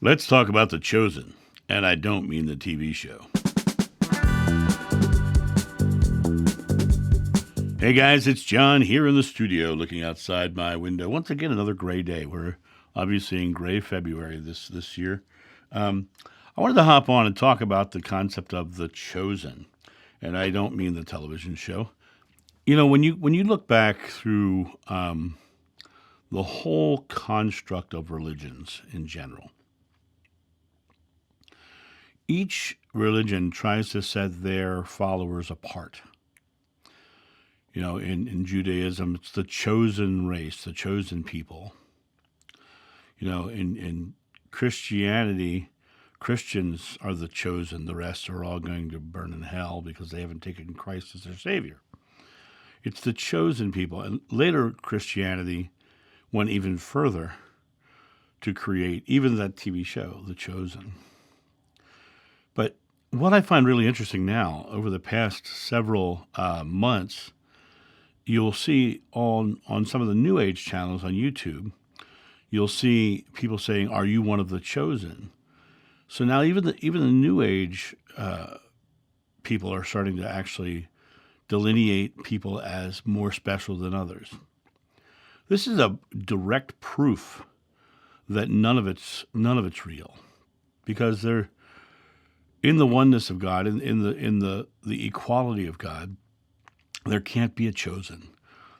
Let's talk about The Chosen, and I don't mean the TV show. Hey guys, it's John here in the studio looking outside my window. Once again, another gray day. We're obviously in gray February this year. I wanted to hop on and talk about the concept of The Chosen, and I don't mean the television show. You know, when you look back through the whole construct of religions in general, each religion tries to set their followers apart. You know, in Judaism, it's the chosen race, the chosen people. You know, in Christianity, Christians are the chosen. The rest are all going to burn in hell because they haven't taken Christ as their Savior. It's the chosen people. And later, Christianity went even further to create even that TV show, The Chosen. But what I find really interesting now, over the past several months, you'll see on some of the New Age channels on YouTube, you'll see people saying, "Are you one of the chosen?" So now even the New Age people are starting to actually delineate people as more special than others. This is a direct proof that none of it's real, because they're in the oneness of God, in the equality of God. There can't be a chosen.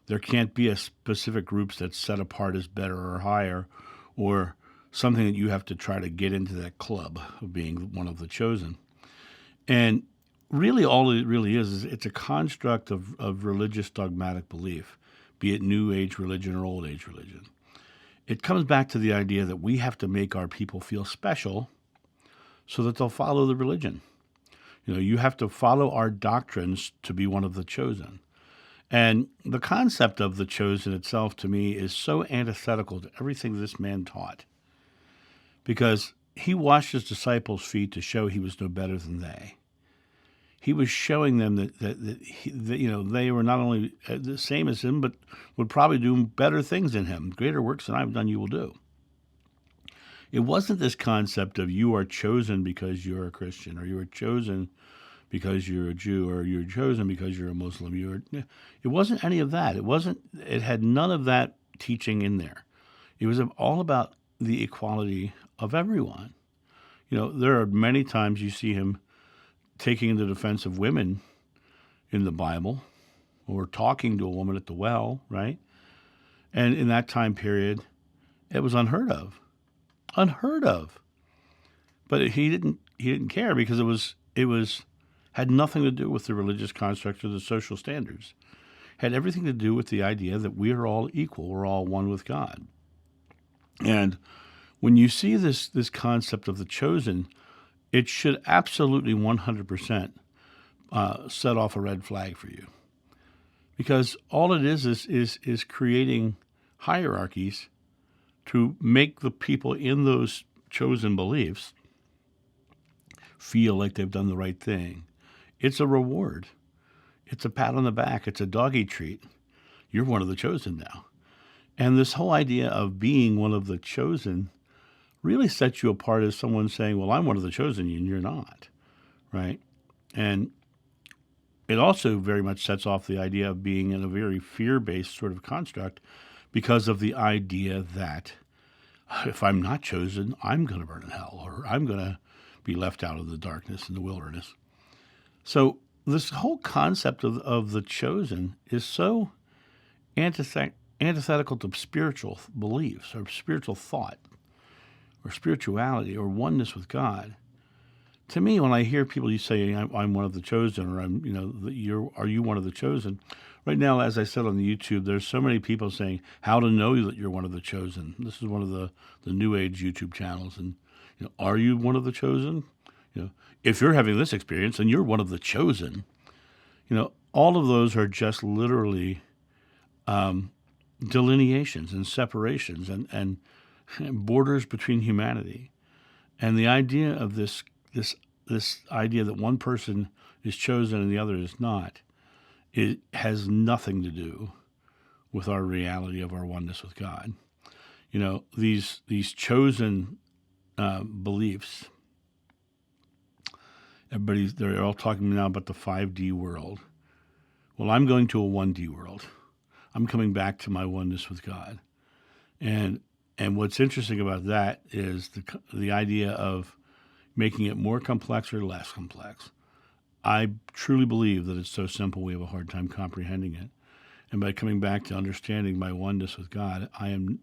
There can't be a specific groups that's set apart as better or higher, or something that you have to try to get into that club of being one of the chosen. And really all it really is it's a construct of religious dogmatic belief, be it New Age religion or Old Age religion. It comes back to the idea that we have to make our people feel special so that they'll follow the religion. You know, you have to follow our doctrines to be one of the chosen. And the concept of the chosen itself, to me, is so antithetical to everything this man taught, because he washed his disciples' feet to show he was no better than they. He was showing them that you know, they were not only the same as him, but would probably do better things than him. Greater works than I've done you will do. It wasn't this concept of you are chosen because you're a Christian, or you are chosen because you're a Jew, or you're chosen because you're a Muslim. It wasn't any of that. It had none of that teaching in there. It was all about the equality of everyone. You know, there are many times you see him taking the defense of women in the Bible, or talking to a woman at the well, right? And in that time period, it was unheard of. Unheard of. But he didn't care, because it was had nothing to do with the religious construct or the social standards. Had everything to do with the idea that we are all equal, we're all one with God. And when you see this concept of the chosen, it should absolutely 100% set off a red flag for you, because all it is creating hierarchies to make the people in those chosen beliefs feel like they've done the right thing. It's a reward. It's a pat on the back. It's a doggy treat. You're one of the chosen now. And this whole idea of being one of the chosen really sets you apart as someone saying, well, I'm one of the chosen and you're not, right? And it also very much sets off the idea of being in a very fear-based sort of construct, because of the idea that if I'm not chosen, I'm going to burn in hell, or I'm going to be left out of the darkness in the wilderness. So this whole concept of the chosen is so antithetical to spiritual beliefs, or spiritual thought, or spirituality, or oneness with God. To me, when I hear people say, I'm one of the chosen, or are you one of the chosen? Right now, as I said on the YouTube, there's so many people saying how to know that you're one of the chosen. This is one of the New Age YouTube channels. And, are you one of the chosen? If you're having this experience and you're one of the chosen, all of those are just literally delineations and separations and borders between humanity. And the idea of this idea that one person is chosen and the other is not, it has nothing to do with our reality of our oneness with God. These chosen beliefs. They're all talking now about the 5D world. Well, I'm going to a 1D world. I'm coming back to my oneness with God. And what's interesting about that is the idea of making it more complex or less complex. I truly believe that it's so simple we have a hard time comprehending it. And by coming back to understanding my oneness with God, I am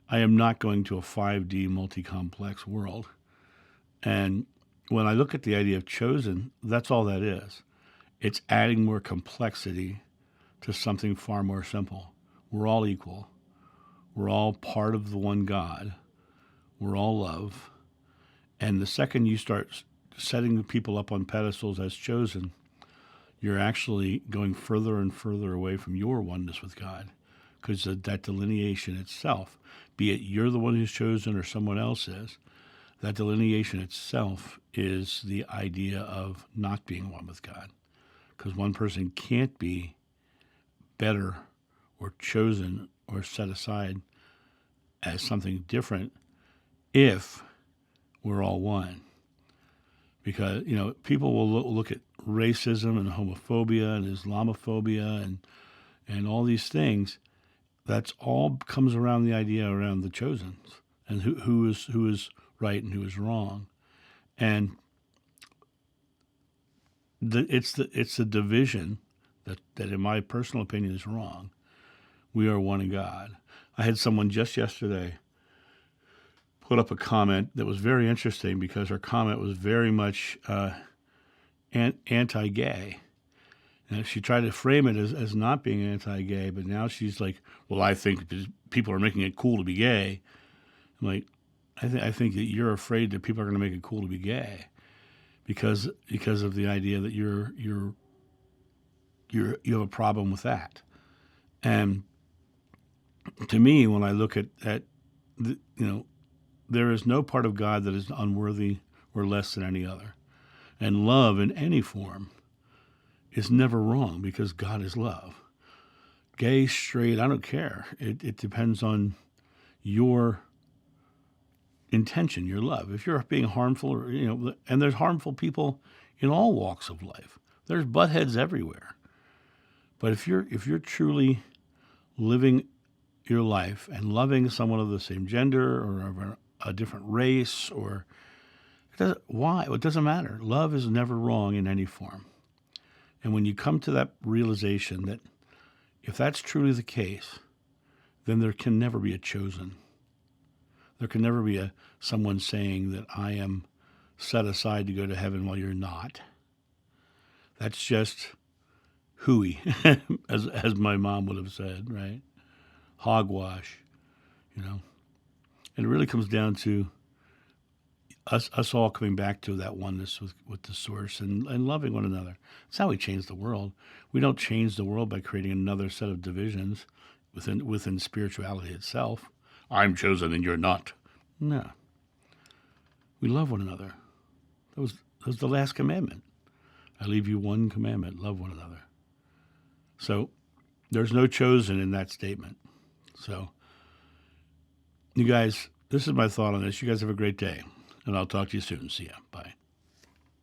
not going to a 5D multi-complex world. And when I look at the idea of chosen, that's all that is. It's adding more complexity to something far more simple. We're all equal. We're all part of the one God. We're all love. And the second you start setting people up on pedestals as chosen, you're actually going further and further away from your oneness with God. Because that delineation itself, be it you're the one who's chosen or someone else is, that delineation itself is the idea of not being one with God. Because one person can't be better or chosen or set aside as something different if we're all one. Because, people will look at racism and homophobia and Islamophobia and all these things. That's all comes around the idea around the chosen and who is right and who is wrong. And it's the division that in my personal opinion is wrong. We are one in God. I had someone just yesterday put up a comment that was very interesting because her comment was very much anti-gay. And she tried to frame it as not being anti-gay, but now she's like, well, I think people are making it cool to be gay. I'm like, I think that you're afraid that people are going to make it cool to be gay because of the idea that you have a problem with that. And to me, when I look at there is no part of God that is unworthy or less than any other. And love in any form is never wrong because God is love. Gay, straight, I don't care. It depends on your intention, your love. If you're being harmful, or, and there's harmful people in all walks of life. There's buttheads everywhere. But if you're truly living your life and loving someone of the same gender or of a different race, why? It doesn't matter. Love is never wrong in any form. And when you come to that realization that if that's truly the case, then there can never be a chosen. There can never be someone saying that I am set aside to go to heaven while you're not. That's just hooey, as my mom would have said, right? Hogwash, And it really comes down to us all coming back to that oneness with the source and loving one another. That's how we change the world. We don't change the world by creating another set of divisions within spirituality itself. I'm chosen and you're not. No. We love one another. That was the last commandment. I leave you one commandment, love one another. So there's no chosen in that statement. So you guys, this is my thought on this. You guys have a great day, and I'll talk to you soon. See ya. Bye.